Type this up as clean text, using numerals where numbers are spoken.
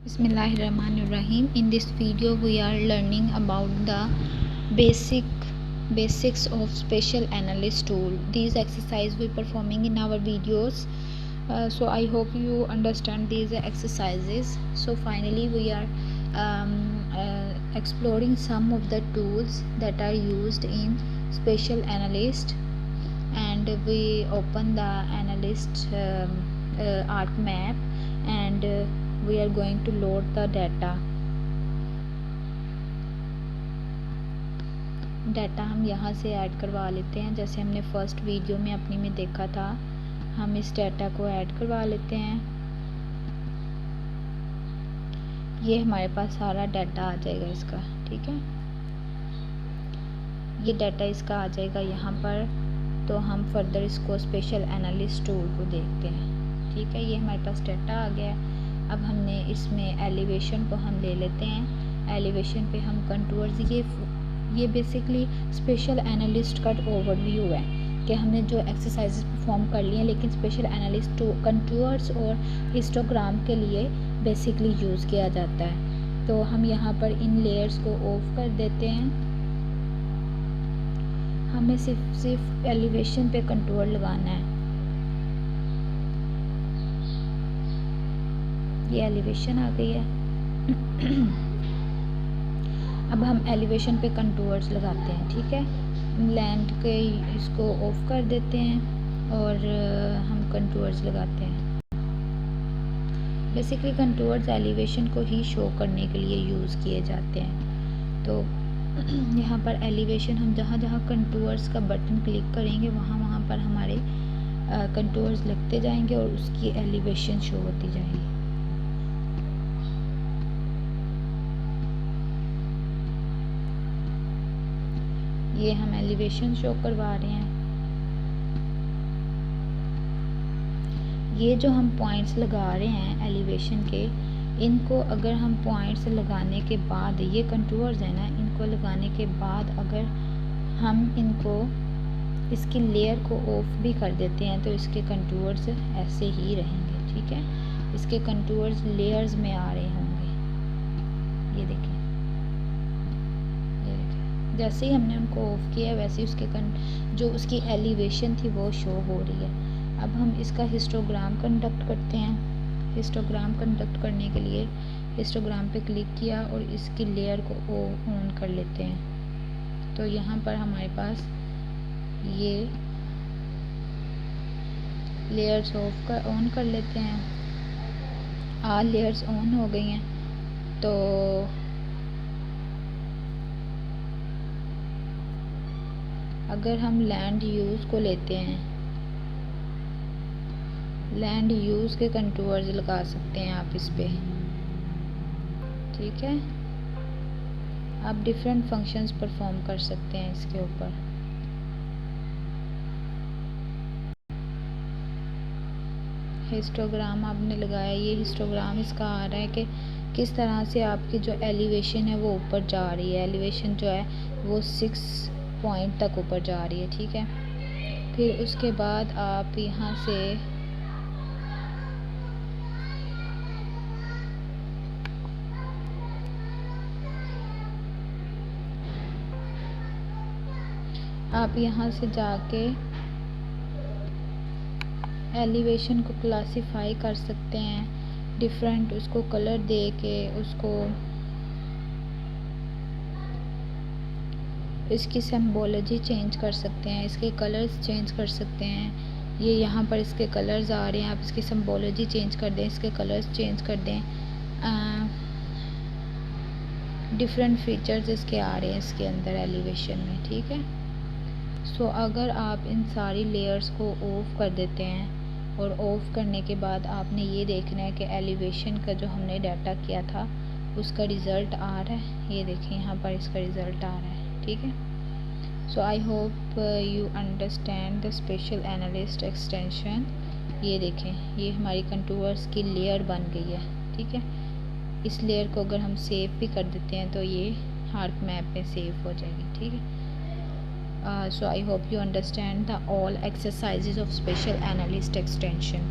Bismillahirrahmanirrahim. In this video we are learning about the basics of special analyst tool. These exercises we performing in our videos, so I hope you understand these exercises. So finally we are exploring some of the tools that are used in special analyst, and we open the analyst ArcMap, and we are going to load the data हम यहाँ से add करवा लेते हैं। जैसे हमने first video में अपनी में देखा था, हम इस डाटा को ऐड करवा लेते हैं। ये हमारे पास सारा डाटा आ जाएगा इसका, ठीक है। ये डाटा इसका आ जाएगा यहाँ पर। तो हम फर्दर इसको स्पेशल एनालिस्ट टूल को देखते हैं, ठीक है। ये हमारे पास डाटा आ गया। अब हमने इसमें एलिवेशन को हम ले लेते हैं। एलिवेशन पे हम कंटूर्स, ये बेसिकली स्पेशल एनालिस्ट का ओवरव्यू है कि हमने जो एक्सरसाइजेस परफॉर्म कर लिए हैं, लेकिन स्पेशल एनालिस्ट कंटूर्स और हिस्टोग्राम के लिए बेसिकली यूज़ किया जाता है। तो हम यहाँ पर इन लेयर्स को ऑफ कर देते हैं। हमें सिर्फ एलिवेशन पे कंटूर लगाना है। ये एलिवेशन आ गई है। अब हम एलिवेशन पे कंटूर्स लगाते हैं, ठीक है। लैंड के इसको ऑफ कर देते हैं और हम कंटूर्स लगाते हैं। बेसिकली कंटूर्स एलिवेशन को ही शो करने के लिए यूज़ किए जाते हैं। तो यहाँ पर एलिवेशन हम जहाँ जहाँ कंटूर्स का बटन क्लिक करेंगे वहाँ पर हमारे कंटूर्स लगते जाएंगे और उसकी एलिवेशन शो होती जाएगी। ये हम एलिवेशन शो करवा रहे हैं। ये जो हम पॉइंट्स लगा रहे हैं एलिवेशन के, इनको अगर हम पॉइंट्स लगाने के बाद, ये कंटूर्स है ना, इनको लगाने के बाद अगर हम इनको इसकी लेयर को ऑफ भी कर देते हैं तो इसके कंटूर्स ऐसे ही रहेंगे, ठीक है। इसके कंटूर्स लेयर्स में आ रहे होंगे। ये देखिए, जैसे ही हमने उनको ऑफ किया वैसे ही उसके जो उसकी एलिवेशन थी वो शो हो रही है। अब हम इसका हिस्टोग्राम कंडक्ट करते हैं। हिस्टोग्राम कंडक्ट करने के लिए हिस्टोग्राम पे क्लिक किया और इसकी लेयर को ऑन कर लेते हैं। तो यहाँ पर हमारे पास ये लेयर्स ऑन कर लेते हैं। ऑल लेयर्स ऑन हो गई हैं। तो अगर हम लैंड यूज़ को लेते हैं, लैंड यूज़ के कंटूर्स लगा सकते हैं आप इस पे, ठीक है। आप डिफरेंट फंक्शंस परफॉर्म कर सकते हैं इसके ऊपर। हिस्टोग्राम आपने लगाया, ये हिस्टोग्राम इसका आ रहा है कि किस तरह से आपकी जो एलिवेशन है वो ऊपर जा रही है। एलिवेशन जो है वो 6 पॉइंट तक ऊपर जा रही है, ठीक है। फिर उसके बाद आप यहाँ से जाके एलिवेशन को क्लासिफाई कर सकते हैं डिफरेंट, उसको कलर दे के उसको इसकी सिंबोलॉजी चेंज कर सकते हैं, इसके कलर्स चेंज कर सकते हैं। ये यहाँ पर इसके कलर्स आ रहे हैं, आप इसकी सिंबोलॉजी चेंज कर दें, इसके कलर्स चेंज कर दें। डिफरेंट फीचर्स इसके आ रहे हैं इसके अंदर एलिवेशन में, ठीक है। सो अगर आप इन सारी लेयर्स को ऑफ कर देते हैं और ऑफ करने के बाद आपने ये देखना है कि एलिवेशन का जो हमने डाटा किया था उसका रिज़ल्ट आ रहा है। ये देखें, यहाँ पर इसका रिज़ल्ट आ रहा है, ठीक है। So I hope you understand the special analyst extension. ये देखें, ये हमारी कंटूर्स की लेयर बन गई है, ठीक है। इस लेयर को अगर हम सेव भी कर देते हैं तो ये ArcMap में सेव हो जाएगी, ठीक है। So I hope you understand the all exercises of special analyst extension.